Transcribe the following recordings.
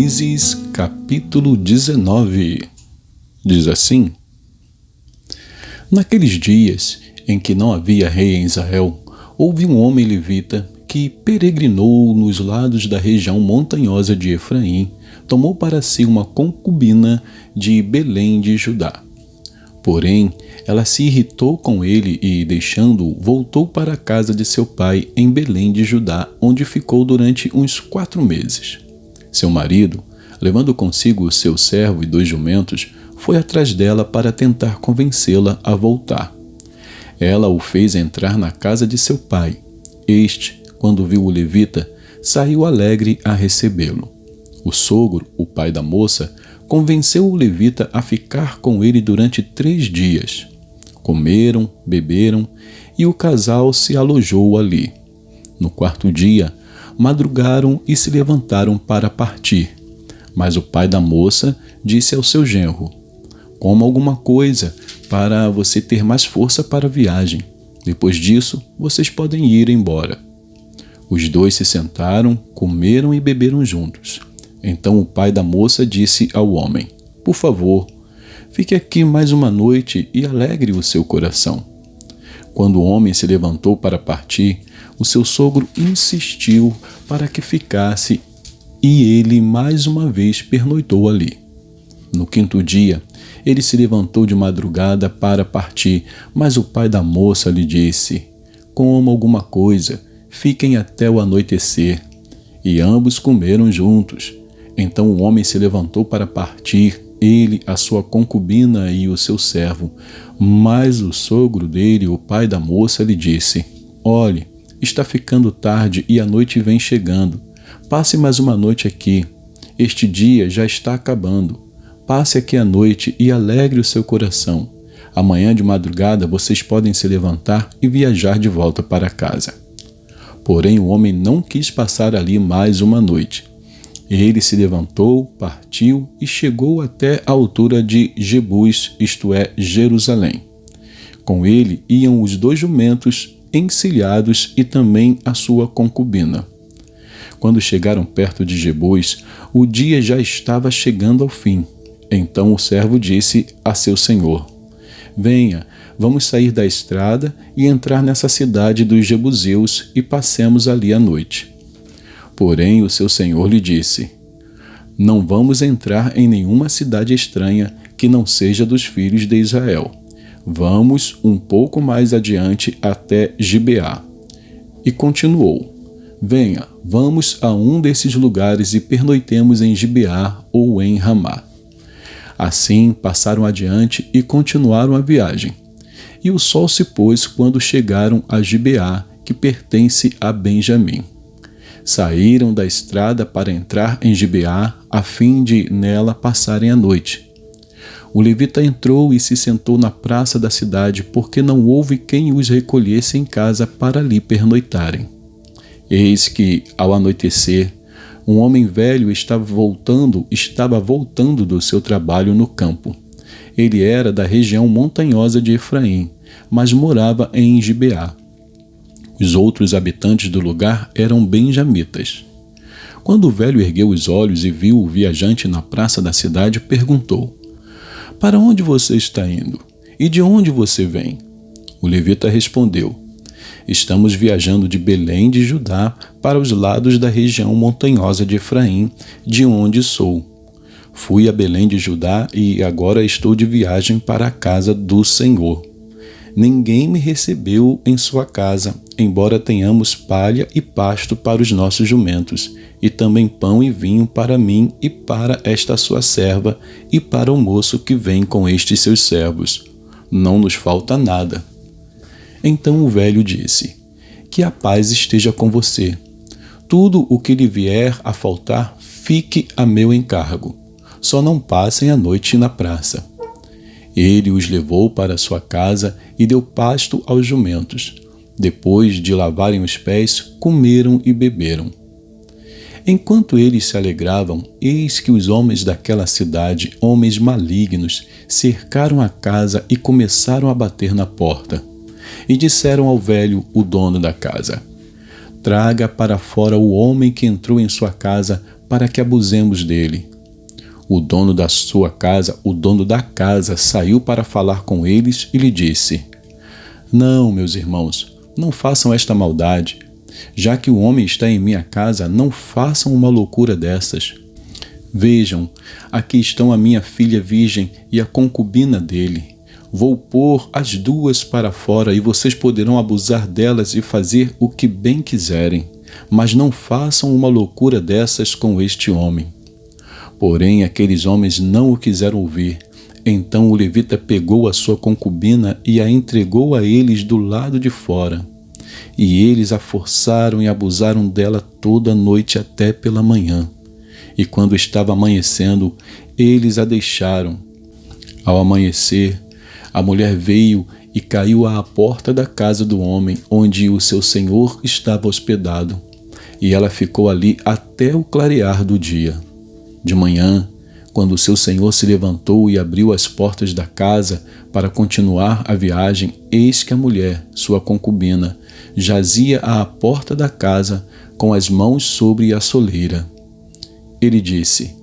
Juízes, capítulo 19. Diz assim: Naqueles dias em que não havia rei em Israel, houve um homem levita que peregrinou nos lados da região montanhosa de Efraim, tomou para si uma concubina de Belém de Judá. Porém, ela se irritou com ele e, deixando-o, voltou para a casa de seu pai em Belém de Judá, onde ficou durante uns 4 meses. Seu marido, levando consigo o seu servo e 2 jumentos, foi atrás dela para tentar convencê-la a voltar. Ela o fez entrar na casa de seu pai. Este, quando viu o levita, saiu alegre a recebê-lo. O sogro, o pai da moça, convenceu o levita a ficar com ele durante 3 dias. Comeram, beberam e o casal se alojou ali. No 4º dia, madrugaram e se levantaram para partir. Mas o pai da moça disse ao seu genro: Coma alguma coisa para você ter mais força para a viagem. Depois disso, vocês podem ir embora. Os 2 se sentaram, comeram e beberam juntos. Então o pai da moça disse ao homem: Por favor, fique aqui mais uma noite e alegre o seu coração. Quando o homem se levantou para partir, o seu sogro insistiu para que ficasse e ele mais uma vez pernoitou ali. No 5º dia, ele se levantou de madrugada para partir, mas o pai da moça lhe disse: Coma alguma coisa, fiquem até o anoitecer. E ambos comeram juntos. Então o homem se levantou para partir, ele, a sua concubina e o seu servo. Mas o sogro dele, o pai da moça, lhe disse: Olhe, está ficando tarde e a noite vem chegando. Passe mais uma noite aqui. Este dia já está acabando. Passe aqui a noite e alegre o seu coração. Amanhã de madrugada vocês podem se levantar e viajar de volta para casa. Porém o homem não quis passar ali mais uma noite. Ele se levantou, partiu e chegou até a altura de Jebus, isto é, Jerusalém. Com ele iam os 2 jumentos encilhados e também a sua concubina. Quando chegaram perto de Jebus, o dia já estava chegando ao fim. Então o servo disse a seu senhor: Venha, vamos sair da estrada e entrar nessa cidade dos jebuseus e passemos ali a noite. Porém o seu senhor lhe disse: Não vamos entrar em nenhuma cidade estranha que não seja dos filhos de Israel. Vamos um pouco mais adiante até Gibeá. E continuou: Venha, vamos a um desses lugares e pernoitemos em Gibeá ou em Ramá. Assim passaram adiante e continuaram a viagem. E o sol se pôs quando chegaram a Gibeá, que pertence a Benjamim. Saíram da estrada para entrar em Gibeá, a fim de nela passarem a noite. O levita entrou e se sentou na praça da cidade, porque não houve quem os recolhesse em casa para ali pernoitarem. Eis que, ao anoitecer, um homem velho estava voltando do seu trabalho no campo. Ele era da região montanhosa de Efraim, mas morava em Gibeá. Os outros habitantes do lugar eram benjamitas. Quando o velho ergueu os olhos e viu o viajante na praça da cidade, perguntou: Para onde você está indo? E de onde você vem? O levita respondeu: Estamos viajando de Belém de Judá para os lados da região montanhosa de Efraim, de onde sou. Fui a Belém de Judá e agora estou de viagem para a casa do Senhor. Ninguém me recebeu em sua casa, embora tenhamos palha e pasto para os nossos jumentos, e também pão e vinho para mim e para esta sua serva, e para o moço que vem com estes seus servos. Não nos falta nada. Então o velho disse: Que a paz esteja com você. Tudo o que lhe vier a faltar, fique a meu encargo. Só não passem a noite na praça. Ele os levou para sua casa e deu pasto aos jumentos. Depois de lavarem os pés, comeram e beberam. Enquanto eles se alegravam, eis que os homens daquela cidade, homens malignos, cercaram a casa e começaram a bater na porta. E disseram ao velho, o dono da casa: Traga para fora o homem que entrou em sua casa, para que abusemos dele. O dono da casa saiu para falar com eles e lhe disse: Não, meus irmãos, não façam esta maldade. Já que o homem está em minha casa, não façam uma loucura dessas. Vejam, aqui estão a minha filha virgem e a concubina dele. Vou pôr as duas para fora e vocês poderão abusar delas e fazer o que bem quiserem, mas não façam uma loucura dessas com este homem. Porém, aqueles homens não o quiseram ouvir. Então o levita pegou a sua concubina e a entregou a eles do lado de fora. E eles a forçaram e abusaram dela toda a noite até pela manhã. E quando estava amanhecendo, eles a deixaram. Ao amanhecer, a mulher veio e caiu à porta da casa do homem, onde o seu senhor estava hospedado. E ela ficou ali até o clarear do dia. De manhã, quando o seu senhor se levantou e abriu as portas da casa para continuar a viagem, eis que a mulher, sua concubina, jazia à porta da casa com as mãos sobre a soleira. Ele disse: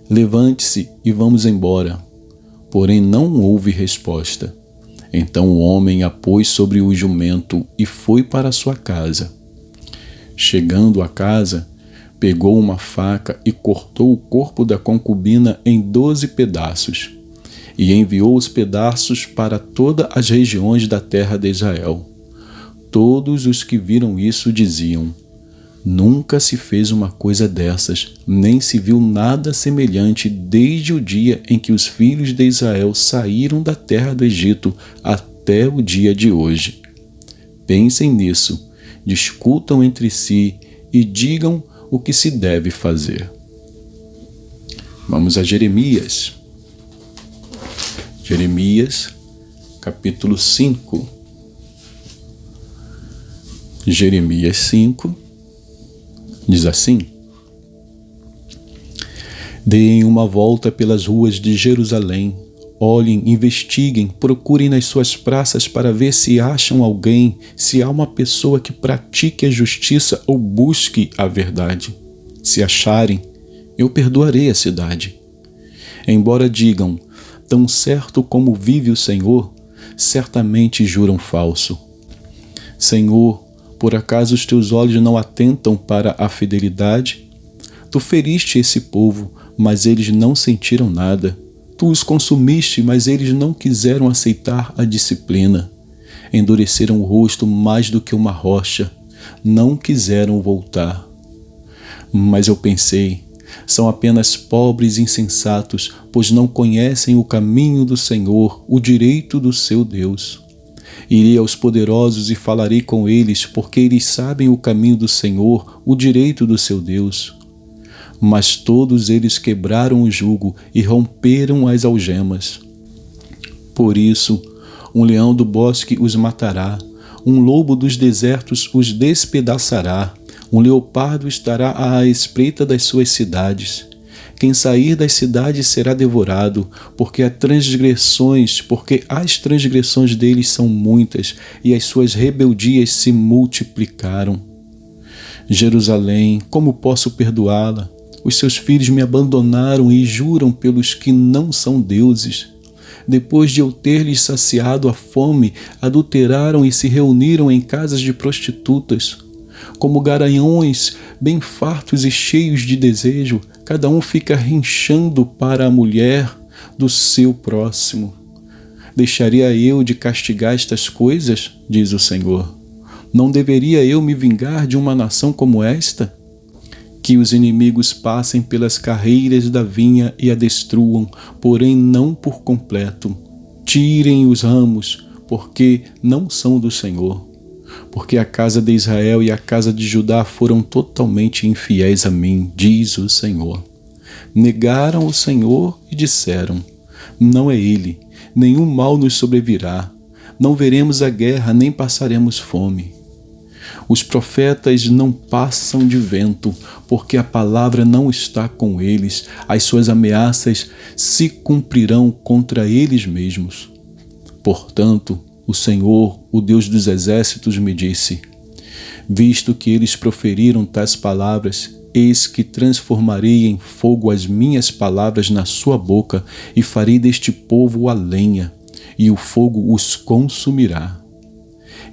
Levante-se e vamos embora. Porém não houve resposta. Então o homem a pôs sobre o jumento e foi para sua casa. Chegando à casa, pegou uma faca e cortou o corpo da concubina em 12 pedaços, e enviou os pedaços para todas as regiões da terra de Israel. Todos os que viram isso diziam: Nunca se fez uma coisa dessas, nem se viu nada semelhante desde o dia em que os filhos de Israel saíram da terra do Egito até o dia de hoje. Pensem nisso, discutam entre si e digam o que se deve fazer. Vamos a Jeremias. Jeremias, capítulo 5. Jeremias 5 diz assim: Deem uma volta pelas ruas de Jerusalém, olhem, investiguem, procurem nas suas praças para ver se acham alguém, se há uma pessoa que pratique a justiça ou busque a verdade. Se acharem, eu perdoarei a cidade. Embora digam: Tão certo como vive o Senhor, certamente juram falso. Senhor, por acaso os teus olhos não atentam para a fidelidade? Tu feriste esse povo, mas eles não sentiram nada. Tu os consumiste, mas eles não quiseram aceitar a disciplina. Endureceram o rosto mais do que uma rocha. Não quiseram voltar. Mas eu pensei: são apenas pobres e insensatos, pois não conhecem o caminho do Senhor, o direito do seu Deus. Irei aos poderosos e falarei com eles, porque eles sabem o caminho do Senhor, o direito do seu Deus. Mas todos eles quebraram o jugo e romperam as algemas. Por isso, um leão do bosque os matará, um lobo dos desertos os despedaçará, um leopardo estará à espreita das suas cidades. Quem sair das cidades será devorado, porque as transgressões deles são muitas, e as suas rebeldias se multiplicaram. Jerusalém, como posso perdoá-la? Os seus filhos me abandonaram e juram pelos que não são deuses. Depois de eu ter-lhes saciado a fome, adulteraram e se reuniram em casas de prostitutas. Como garanhões, bem fartos e cheios de desejo, cada um fica rinchando para a mulher do seu próximo. Deixaria eu de castigar estas coisas? Diz o Senhor. Não deveria eu me vingar de uma nação como esta? Que os inimigos passem pelas carreiras da vinha e a destruam, porém não por completo. Tirem os ramos, porque não são do Senhor. Porque a casa de Israel e a casa de Judá foram totalmente infiéis a mim, diz o Senhor. Negaram o Senhor e disseram: Não é Ele, nenhum mal nos sobrevirá. Não veremos a guerra, nem passaremos fome. Os profetas não passam de vento, porque a palavra não está com eles. As suas ameaças se cumprirão contra eles mesmos. Portanto, o Senhor, o Deus dos exércitos, me disse: Visto que eles proferiram tais palavras, Eis que transformarei em fogo as minhas palavras na sua boca e farei deste povo a lenha, e o fogo os consumirá.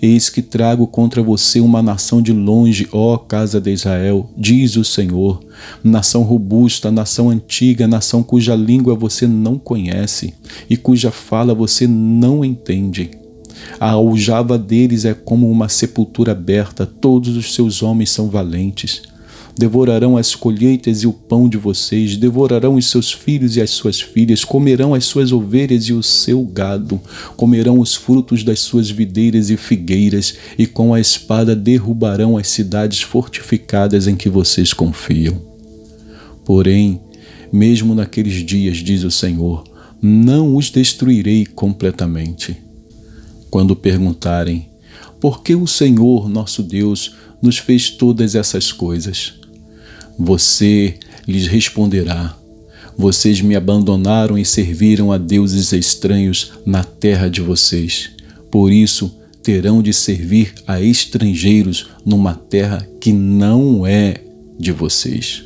Eis que trago contra você uma nação de longe, ó casa de Israel, diz o Senhor, nação robusta, nação antiga, nação cuja língua você não conhece e cuja fala você não entende. A aljava deles é como uma sepultura aberta, todos os seus homens são valentes. Devorarão as colheitas e o pão de vocês, devorarão os seus filhos e as suas filhas, comerão as suas ovelhas e o seu gado, comerão os frutos das suas videiras e figueiras, e com a espada derrubarão as cidades fortificadas em que vocês confiam. Porém, mesmo naqueles dias, diz o Senhor, não os destruirei completamente. Quando perguntarem, por que o Senhor, nosso Deus, nos fez todas essas coisas? Você lhes responderá, vocês me abandonaram e serviram a deuses estranhos na terra de vocês. Por isso, terão de servir a estrangeiros numa terra que não é de vocês.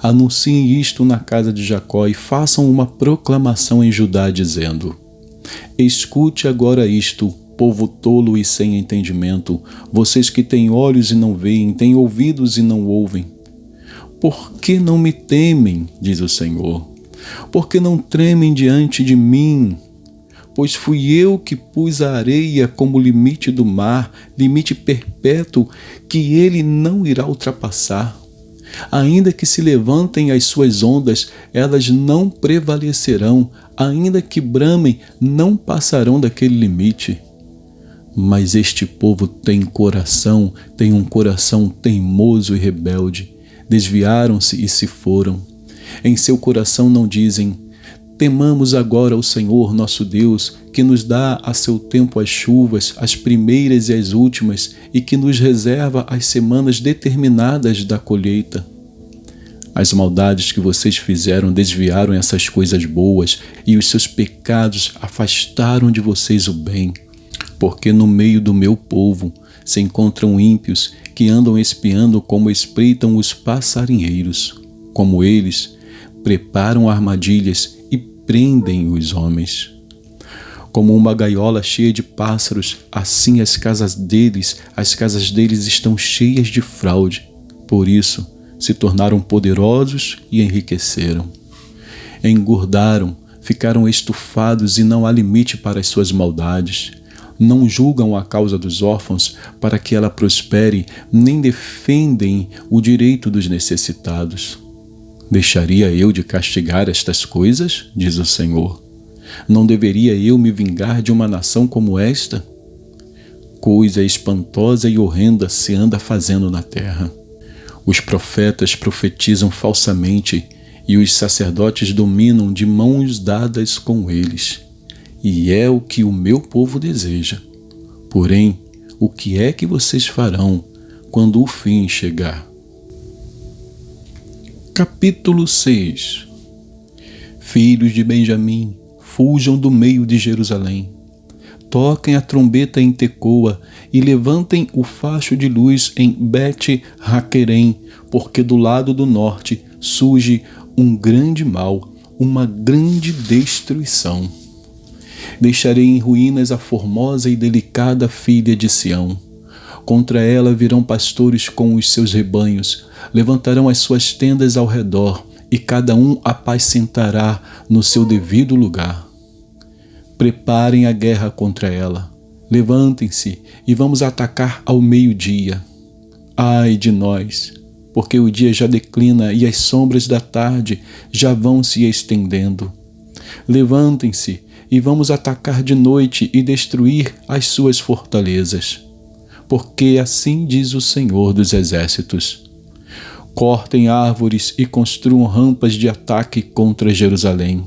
Anunciem isto na casa de Jacó e façam uma proclamação em Judá, dizendo: escute agora isto, povo tolo e sem entendimento, vocês que têm olhos e não veem, têm ouvidos e não ouvem. Por que não me temem, diz o Senhor? Por que não tremem diante de mim? Pois fui eu que pus a areia como limite do mar, limite perpétuo, que ele não irá ultrapassar. Ainda que se levantem as suas ondas, elas não prevalecerão, ainda que bramem, não passarão daquele limite. Mas este povo tem um coração teimoso e rebelde. Desviaram-se e se foram. Em seu coração não dizem: temamos agora ao Senhor nosso Deus, que nos dá a seu tempo as chuvas, as primeiras e as últimas, e que nos reserva as semanas determinadas da colheita. As maldades que vocês fizeram desviaram essas coisas boas, e os seus pecados afastaram de vocês o bem. Porque no meio do meu povo se encontram ímpios que andam espiando como espreitam os passarinheiros. Como eles, preparam armadilhas e prendem os homens. Como uma gaiola cheia de pássaros, assim as casas deles estão cheias de fraude. Por isso, se tornaram poderosos e enriqueceram. Engordaram, ficaram estufados e não há limite para as suas maldades. Não julgam a causa dos órfãos para que ela prospere, nem defendem o direito dos necessitados. Deixaria eu de castigar estas coisas? Diz o Senhor. Não deveria eu me vingar de uma nação como esta? Coisa espantosa e horrenda se anda fazendo na terra. Os profetas profetizam falsamente e os sacerdotes dominam de mãos dadas com eles. E é o que o meu povo deseja. Porém, o que é que vocês farão quando o fim chegar? Capítulo 6. Filhos de Benjamim, fujam do meio de Jerusalém. Toquem a trombeta em Tecoa e levantem o facho de luz em Bet-Haquerem, porque do lado do norte surge um grande mal, uma grande destruição. Deixarei em ruínas a formosa e delicada filha de Sião. Contra ela virão pastores com os seus rebanhos, levantarão as suas tendas ao redor, e cada um apacentará no seu devido lugar. Preparem a guerra contra ela. Levantem-se e vamos atacar ao meio-dia. Ai de nós, porque o dia já declina e as sombras da tarde já vão se estendendo. Levantem-se e vamos atacar de noite e destruir as suas fortalezas. Porque assim diz o Senhor dos Exércitos: cortem árvores e construam rampas de ataque contra Jerusalém.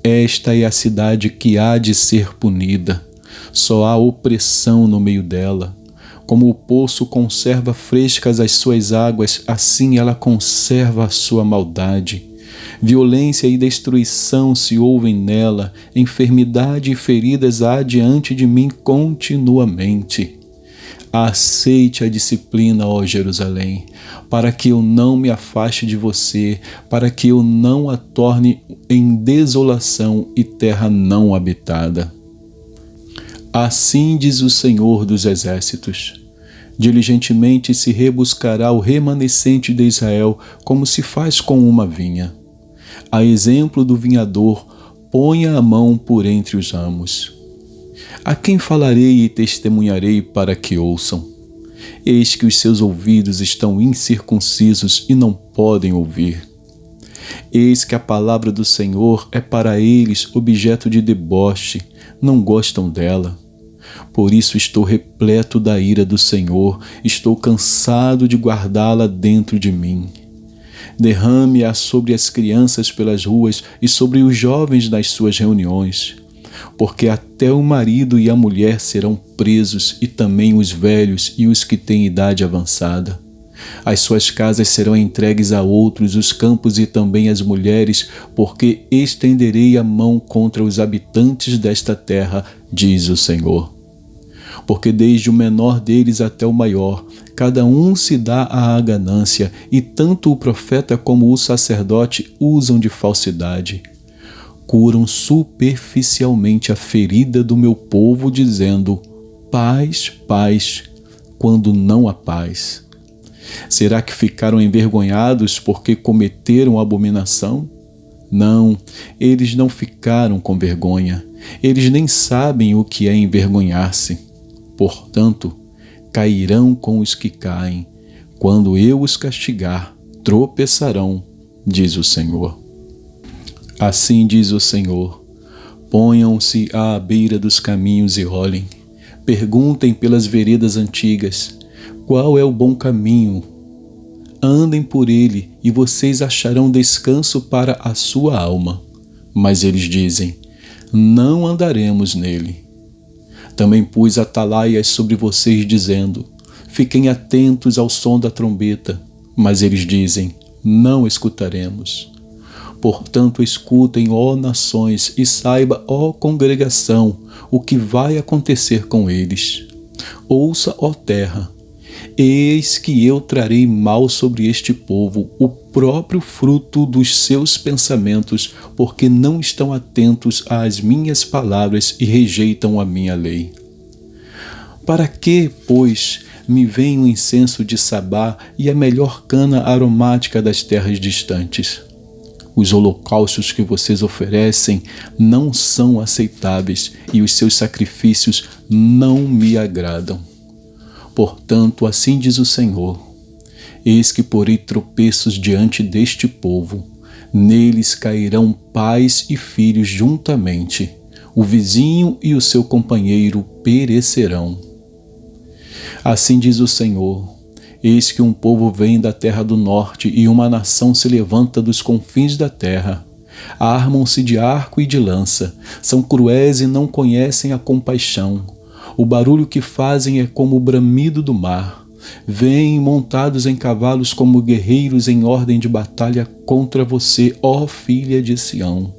Esta é a cidade que há de ser punida. Só há opressão no meio dela. Como o poço conserva frescas as suas águas, assim ela conserva a sua maldade. Violência e destruição se ouvem nela, enfermidade e feridas há diante de mim continuamente. Aceite a disciplina, ó Jerusalém, para que eu não me afaste de você, para que eu não a torne em desolação e terra não habitada. Assim diz o Senhor dos Exércitos: diligentemente se rebuscará o remanescente de Israel, como se faz com uma vinha. A exemplo do vinhador, ponha a mão por entre os ramos. A quem falarei e testemunharei para que ouçam? Eis que os seus ouvidos estão incircuncisos e não podem ouvir. Eis que a palavra do Senhor é para eles objeto de deboche, não gostam dela. Por isso estou repleto da ira do Senhor, estou cansado de guardá-la dentro de mim. Derrame-a sobre as crianças pelas ruas e sobre os jovens nas suas reuniões, porque até o marido e a mulher serão presos, e também os velhos e os que têm idade avançada. As suas casas serão entregues a outros, os campos e também as mulheres, porque estenderei a mão contra os habitantes desta terra, diz o Senhor. Porque desde o menor deles até o maior, cada um se dá à ganância, e tanto o profeta como o sacerdote usam de falsidade. Curam superficialmente a ferida do meu povo, dizendo: paz, paz, quando não há paz. Será que ficaram envergonhados porque cometeram abominação? Não, eles não ficaram com vergonha. Eles nem sabem o que é envergonhar-se. Portanto, cairão com os que caem. Quando eu os castigar, tropeçarão, diz o Senhor. Assim diz o Senhor: ponham-se à beira dos caminhos e olhem. Perguntem pelas veredas antigas: qual é o bom caminho? Andem por ele e vocês acharão descanso para a sua alma. Mas eles dizem: não andaremos nele. Também pus atalaias sobre vocês, dizendo: fiquem atentos ao som da trombeta. Mas eles dizem: não escutaremos. Portanto, escutem, ó nações, e saiba, ó congregação, o que vai acontecer com eles. Ouça, ó terra, eis que eu trarei mal sobre este povo, o próprio fruto dos seus pensamentos, porque não estão atentos às minhas palavras e rejeitam a minha lei. Para que, pois, me vem o incenso de Sabá e a melhor cana aromática das terras distantes? Os holocaustos que vocês oferecem não são aceitáveis e os seus sacrifícios não me agradam. Portanto, assim diz o Senhor: eis que porei tropeços diante deste povo. Neles cairão pais e filhos juntamente. O vizinho e o seu companheiro perecerão. Assim diz o Senhor: eis que um povo vem da terra do norte e uma nação se levanta dos confins da terra. Armam-se de arco e de lança, são cruéis e não conhecem a compaixão. O barulho que fazem é como o bramido do mar. Vêm montados em cavalos como guerreiros em ordem de batalha contra você, ó filha de Sião.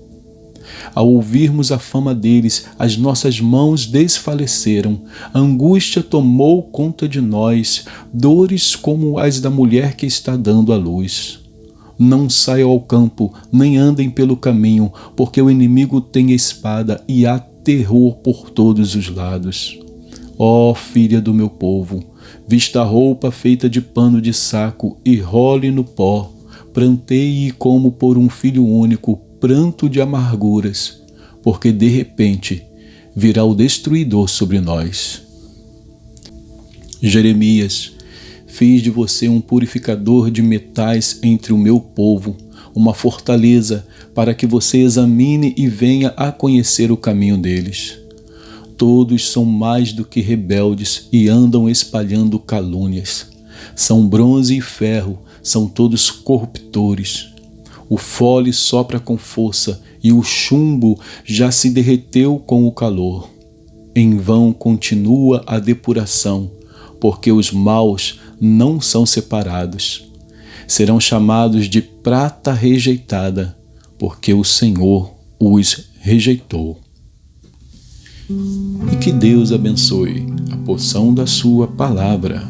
Ao ouvirmos a fama deles, as nossas mãos desfaleceram, a angústia tomou conta de nós, dores como as da mulher que está dando à luz. Não saiam ao campo, nem andem pelo caminho, porque o inimigo tem espada e há terror por todos os lados. Ó filha do meu povo, vista a roupa feita de pano de saco e role no pó, pranteie como por um filho único, pranto de amarguras, porque de repente virá o destruidor sobre nós. Jeremias, fiz de você um purificador de metais entre o meu povo, uma fortaleza para que você examine e venha a conhecer o caminho deles. Todos são mais do que rebeldes e andam espalhando calúnias. São bronze e ferro, são todos corruptores. O fole sopra com força e o chumbo já se derreteu com o calor. Em vão continua a depuração, porque os maus não são separados. Serão chamados de prata rejeitada, porque o Senhor os rejeitou. E Que Deus abençoe a porção da sua palavra.